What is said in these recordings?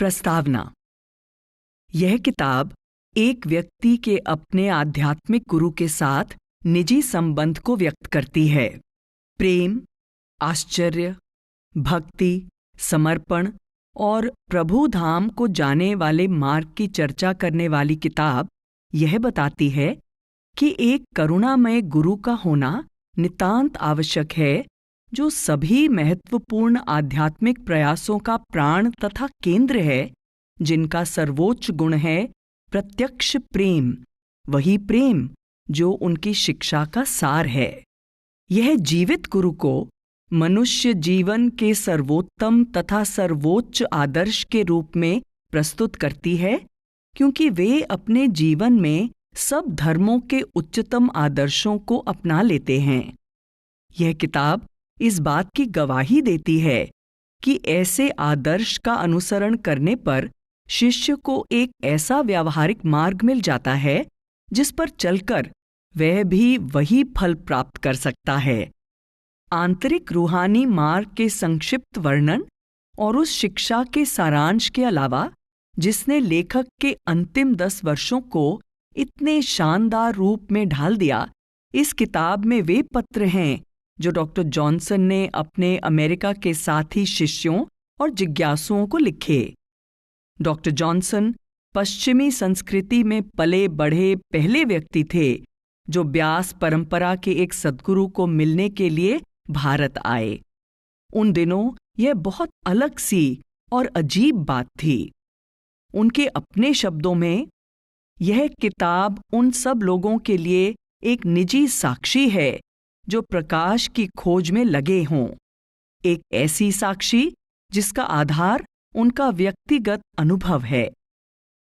प्रस्तावना। यह किताब एक व्यक्ति के अपने आध्यात्मिक गुरु के साथ निजी संबंध को व्यक्त करती है। प्रेम, आश्चर्य, भक्ति, समर्पण और प्रभु धाम को जाने वाले मार्ग की चर्चा करने वाली किताब यह बताती है कि एक करुणामय गुरु का होना नितांत आवश्यक है, जो सभी महत्वपूर्ण आध्यात्मिक प्रयासों का प्राण तथा केंद्र है, जिनका सर्वोच्च गुण है प्रत्यक्ष प्रेम, वही प्रेम जो उनकी शिक्षा का सार है। यह जीवित गुरु को मनुष्य जीवन के सर्वोत्तम तथा सर्वोच्च आदर्श के रूप में प्रस्तुत करती है, क्योंकि वे अपने जीवन में सब धर्मों के उच्चतम आदर्शों को अपना लेते हैं। यह किताब इस बात की गवाही देती है कि ऐसे आदर्श का अनुसरण करने पर शिष्य को एक ऐसा व्यावहारिक मार्ग मिल जाता है जिस पर चलकर वह भी वही फल प्राप्त कर सकता है। आंतरिक रूहानी मार्ग के संक्षिप्त वर्णन और उस शिक्षा के सारांश के अलावा जिसने लेखक के अंतिम 10 वर्षों को इतने शानदार रूप में ढाल दिया, इस किताब में वे पत्र हैं जो डॉक्टर जॉनसन ने अपने अमेरिका के साथी शिष्यों और जिज्ञासुओं को लिखे। डॉक्टर जॉनसन पश्चिमी संस्कृति में पले बढ़े पहले व्यक्ति थे जो व्यास परंपरा के एक सद्गुरु को मिलने के लिए भारत आए। उन दिनों यह बहुत अलग सी और अजीब बात थी। उनके अपने शब्दों में, यह किताब उन सब लोगों के लिए एक निजी साक्षी है जो प्रकाश की खोज में लगे हों, एक ऐसी साक्षी जिसका आधार उनका व्यक्तिगत अनुभव है।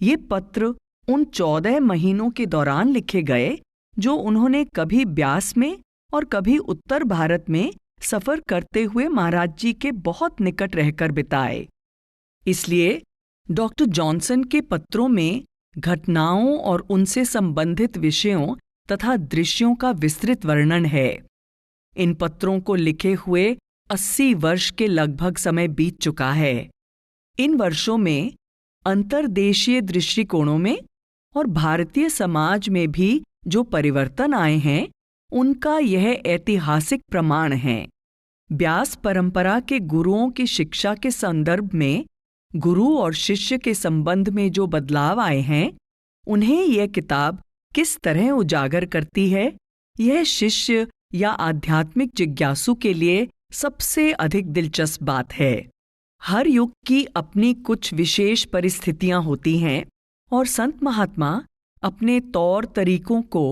ये पत्र उन 14 महीनों के दौरान लिखे गए जो उन्होंने कभी ब्यास में और कभी उत्तर भारत में सफर करते हुए महाराज जी के बहुत निकट रहकर बिताए। इसलिए डॉक्टर जॉनसन के पत्रों में घटनाओं और उनसे संबंधित विषयों तथा दृश्यों का विस्तृत वर्णन है। इन पत्रों को लिखे हुए 80 वर्ष के लगभग समय बीत चुका है। इन वर्षों में अंतर्देशीय दृष्टिकोणों में और भारतीय समाज में भी जो परिवर्तन आए हैं, उनका यह ऐतिहासिक प्रमाण है। व्यास परंपरा के गुरुओं की शिक्षा के संदर्भ में गुरु और शिष्य के संबंध में जो बदलाव आए हैं, उन्हें यह किताब किस तरह उजागर करती है, यह शिष्य या आध्यात्मिक जिज्ञासु के लिए सबसे अधिक दिलचस्प बात है। हर युग की अपनी कुछ विशेष परिस्थितियां होती हैं और संत महात्मा अपने तौर तरीकों को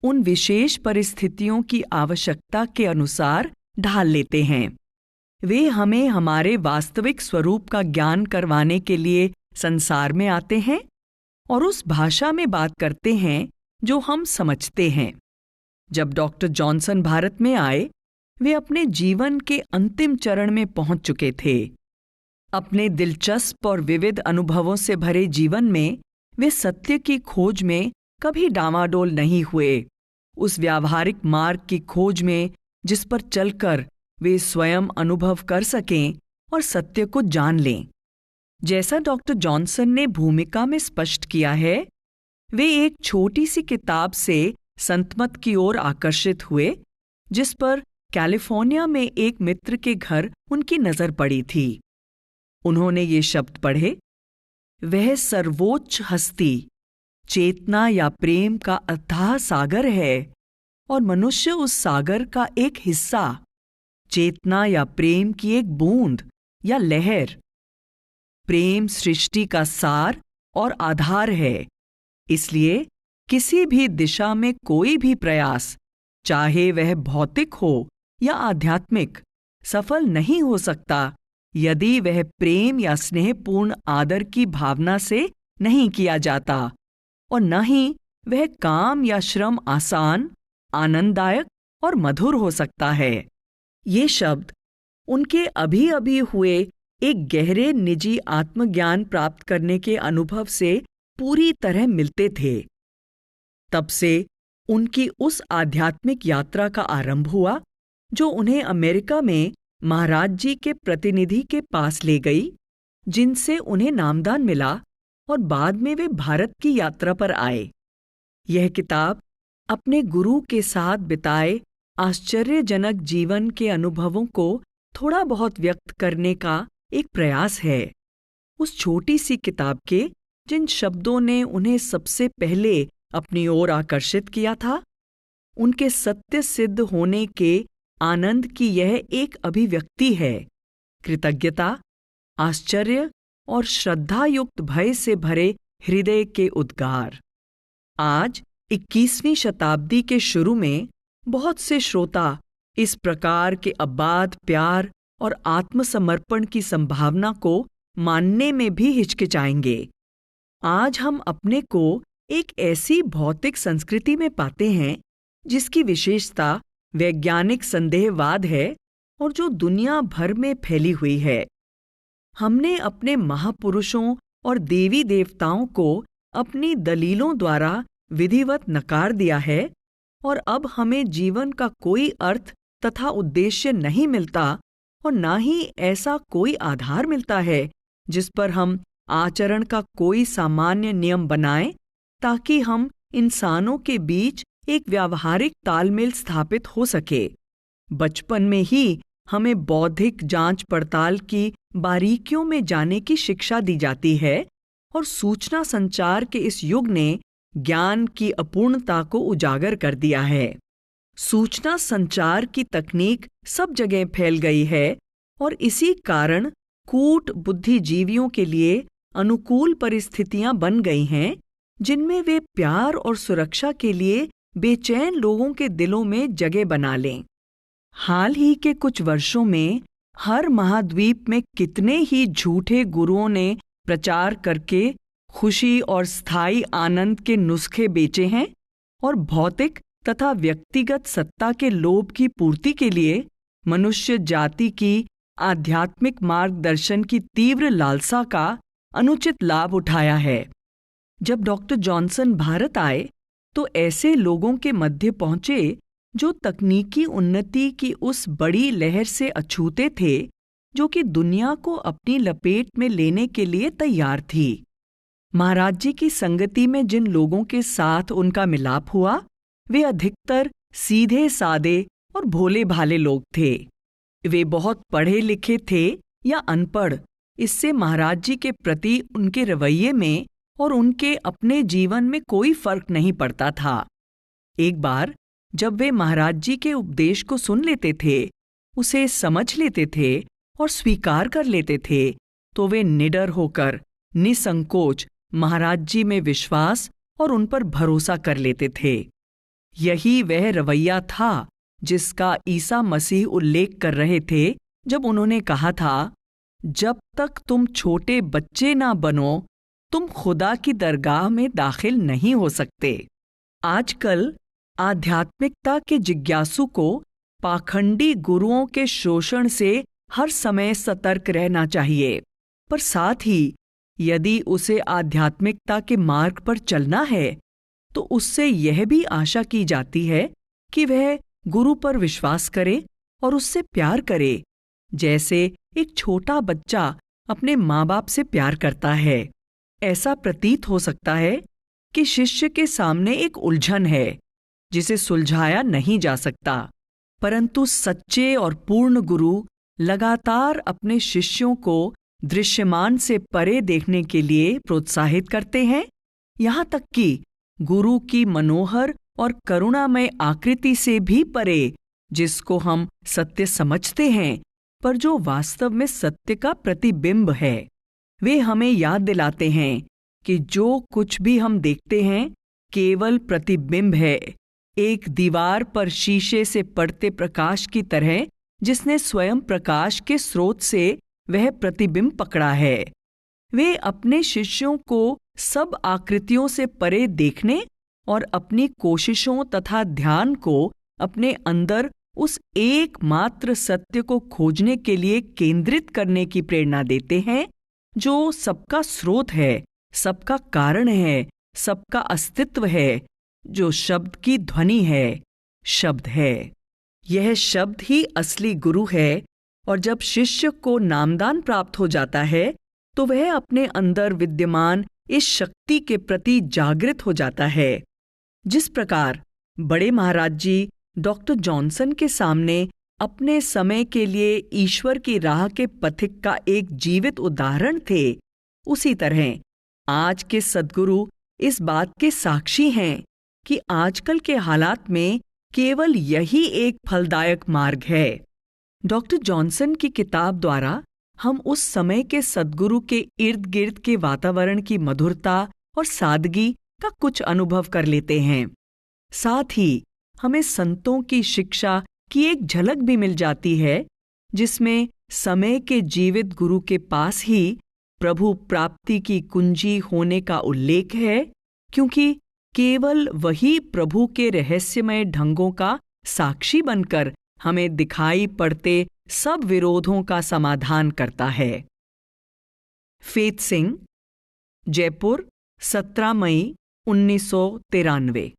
उन विशेष परिस्थितियों की आवश्यकता के अनुसार ढाल लेते हैं। वे हमें हमारे वास्तविक स्वरूप का ज्ञान करवाने के लिए संसार में आते हैं और उस भाषा में बात करते हैं जो हम समझते हैं। जब डॉक्टर जॉनसन भारत में आए, वे अपने जीवन के अंतिम चरण में पहुंच चुके थे। अपने दिलचस्प और विविध अनुभवों से भरे जीवन में वे सत्य की खोज में कभी डामाडोल नहीं हुए, उस व्यावहारिक मार्ग की खोज में जिस पर चलकर वे स्वयं अनुभव कर सकें और सत्य को जान लें। जैसा डॉक्टर जॉनसन ने भूमिका में स्पष्ट किया है, वे एक छोटी सी किताब से संतमत की ओर आकर्षित हुए, जिस पर कैलिफोर्निया में एक मित्र के घर उनकी नजर पड़ी थी। उन्होंने ये शब्द पढ़े, वह सर्वोच्च हस्ती चेतना या प्रेम का अथाह सागर है और मनुष्य उस सागर का एक हिस्सा, चेतना या प्रेम की एक बूंद या लहर। प्रेम सृष्टि का सार और आधार है, इसलिए किसी भी दिशा में कोई भी प्रयास, चाहे वह भौतिक हो या आध्यात्मिक, सफल नहीं हो सकता यदि वह प्रेम या स्नेहपूर्ण आदर की भावना से नहीं किया जाता, और न ही वह काम या श्रम आसान, आनंददायक और मधुर हो सकता है। ये शब्द उनके अभी अभी हुए एक गहरे निजी आत्मज्ञान प्राप्त करने के अनुभव से पूरी तरह मिलते थे। तब से उनकी उस आध्यात्मिक यात्रा का आरंभ हुआ जो उन्हें अमेरिका में महाराज जी के प्रतिनिधि के पास ले गई जिनसे उन्हें नामदान मिला और बाद में वे भारत की यात्रा पर आए। यह किताब अपने गुरु के साथ बिताए आश्चर्यजनक जीवन के अनुभवों को थोड़ा बहुत व्यक्त करने का एक प्रयास है। उस छोटी सी किताब के जिन शब्दों ने उन्हें सबसे पहले अपनी ओर आकर्षित किया था, उनके सत्य सिद्ध होने के आनंद की यह एक अभिव्यक्ति है। कृतज्ञता, आश्चर्य और श्रद्धायुक्त भय से भरे हृदय के उद्गार। आज 21वीं शताब्दी के शुरू में बहुत से श्रोता इस प्रकार के अबाध प्यार और आत्मसमर्पण की संभावना को मानने में भी हिचकिचाएंगे। आज हम अपने को एक ऐसी भौतिक संस्कृति में पाते हैं जिसकी विशेषता वैज्ञानिक संदेहवाद है और जो दुनिया भर में फैली हुई है। हमने अपने महापुरुषों और देवी देवताओं को अपनी दलीलों द्वारा विधिवत नकार दिया है और अब हमें जीवन का कोई अर्थ तथा उद्देश्य नहीं मिलता और न ही ऐसा कोई आधार मिलता है जिस पर हम आचरण का कोई सामान्य नियम बनाएं ताकि हम इंसानों के बीच एक व्यावहारिक तालमेल स्थापित हो सके। बचपन में ही हमें बौद्धिक जांच पड़ताल की बारीकियों में जाने की शिक्षा दी जाती है और सूचना संचार के इस युग ने ज्ञान की अपूर्णता को उजागर कर दिया है। सूचना संचार की तकनीक सब जगह फैल गई है और इसी कारण कूट बुद्धिजीवियों के लिए अनुकूल परिस्थितियां बन गई हैं जिनमें वे प्यार और सुरक्षा के लिए बेचैन लोगों के दिलों में जगह बना लें। हाल ही के कुछ वर्षों में हर महाद्वीप में कितने ही झूठे गुरुओं ने प्रचार करके खुशी और स्थायी आनंद के नुस्खे बेचे हैं और भौतिक तथा व्यक्तिगत सत्ता के लोभ की पूर्ति के लिए मनुष्य जाति की आध्यात्मिक मार्गदर्शन की तीव्र लालसा का अनुचित लाभ उठाया है। जब डॉक्टर जॉनसन भारत आए तो ऐसे लोगों के मध्य पहुंचे जो तकनीकी उन्नति की उस बड़ी लहर से अछूते थे जो कि दुनिया को अपनी लपेट में लेने के लिए तैयार थी। महाराज जी की संगति में जिन लोगों के साथ उनका मिलाप हुआ वे अधिकतर सीधे सादे और भोले भाले लोग थे। वे बहुत पढ़े लिखे थे या अनपढ़, इससे महाराज जी के प्रति उनके रवैये में और उनके अपने जीवन में कोई फर्क नहीं पड़ता था। एक बार जब वे महाराज जी के उपदेश को सुन लेते थे, उसे समझ लेते थे और स्वीकार कर लेते थे, तो वे निडर होकर निसंकोच महाराज जी में विश्वास और उन पर भरोसा कर लेते थे। यही वह रवैया था जिसका ईसा मसीह उल्लेख कर रहे थे जब उन्होंने कहा था, जब तक तुम छोटे बच्चे ना बनो तुम खुदा की दरगाह में दाखिल नहीं हो सकते। आजकल आध्यात्मिकता के जिज्ञासु को पाखंडी गुरुओं के शोषण से हर समय सतर्क रहना चाहिए, पर साथ ही यदि उसे आध्यात्मिकता के मार्ग पर चलना है तो उससे यह भी आशा की जाती है कि वह गुरु पर विश्वास करे और उससे प्यार करे, जैसे एक छोटा बच्चा अपने माँ बाप से प्यार करता है। ऐसा प्रतीत हो सकता है कि शिष्य के सामने एक उलझन है जिसे सुलझाया नहीं जा सकता, परंतु सच्चे और पूर्ण गुरु लगातार अपने शिष्यों को दृश्यमान से परे देखने के लिए प्रोत्साहित करते हैं, यहाँ तक कि गुरु की मनोहर और करुणामय आकृति से भी परे, जिसको हम सत्य समझते हैं पर जो वास्तव में सत्य का प्रतिबिंब है। वे हमें याद दिलाते हैं कि जो कुछ भी हम देखते हैं केवल प्रतिबिंब है, एक दीवार पर शीशे से पड़ते प्रकाश की तरह जिसने स्वयं प्रकाश के स्रोत से वह प्रतिबिंब पकड़ा है। वे अपने शिष्यों को सब आकृतियों से परे देखने और अपनी कोशिशों तथा ध्यान को अपने अंदर उस एकमात्र सत्य को खोजने के लिए केंद्रित करने की प्रेरणा देते हैं जो सबका स्रोत है, सबका कारण है, सबका अस्तित्व है, जो शब्द की ध्वनि है, शब्द है। यह शब्द ही असली गुरु है और जब शिष्य को नामदान प्राप्त हो जाता है तो वह अपने अंदर विद्यमान इस शक्ति के प्रति जागृत हो जाता है। जिस प्रकार बड़े महाराज जी डॉक्टर जॉनसन के सामने अपने समय के लिए ईश्वर की राह के पथिक का एक जीवित उदाहरण थे, उसी तरह आज के सद्गुरु इस बात के साक्षी हैं कि आजकल के हालात में केवल यही एक फलदायक मार्ग है। डॉक्टर जॉनसन की किताब द्वारा हम उस समय के सद्गुरु के इर्द गिर्द के वातावरण की मधुरता और सादगी का कुछ अनुभव कर लेते हैं। साथ ही हमें संतों की शिक्षा की एक झलक भी मिल जाती है, जिसमें समय के जीवित गुरु के पास ही प्रभु प्राप्ति की कुंजी होने का उल्लेख है, क्योंकि केवल वही प्रभु के रहस्यमय ढंगों का साक्षी बनकर हमें दिखाई पड़ते सब विरोधों का समाधान करता है। फेत सिंह, जयपुर, 17 मई 1993।